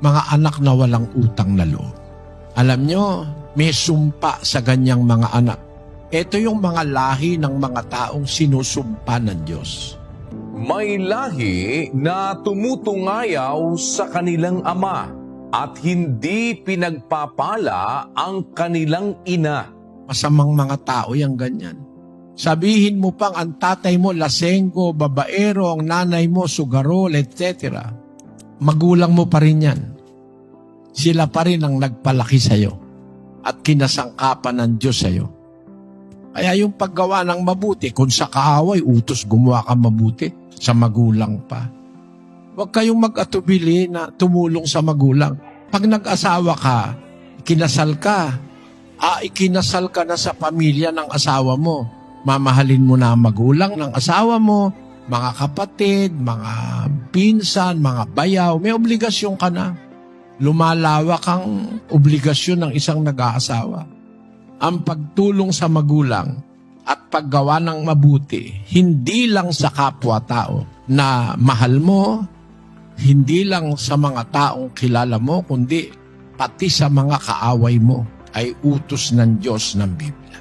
mga anak na walang utang na loob. Alam nyo, may sumpa sa ganyang mga anak. Ito yung mga lahi ng mga taong sinusumpa ng Diyos. May lahi na tumutungayaw sa kanilang ama at hindi pinagpapala ang kanilang ina. Masamang mga tao yung ganyan. Sabihin mo pang ang tatay mo lasenggo, babaero, ang nanay mo sugarol, etc. Magulang mo pa rin yan. Sila pa rin ang nagpalaki sa'yo at kinasangkapan ng Diyos sa'yo. Kaya yung paggawa ng mabuti, kung sa kaaway, utos gumawa ka mabuti, sa magulang pa. Huwag kayong mag-atubili na tumulong sa magulang. Pag nag-asawa ka, ikinasal ka na sa pamilya ng asawa mo. Mamahalin mo na ang magulang ng asawa mo, mga kapatid, mga pinsan, mga bayaw, may obligasyon ka na. Lumalawak ang obligasyon ng isang nag-aasawa. Ang pagtulong sa magulang at paggawa ng mabuti, hindi lang sa kapwa-tao na mahal mo, hindi lang sa mga taong kilala mo, kundi pati sa mga kaaway mo ay utos ng Diyos ng Biblia.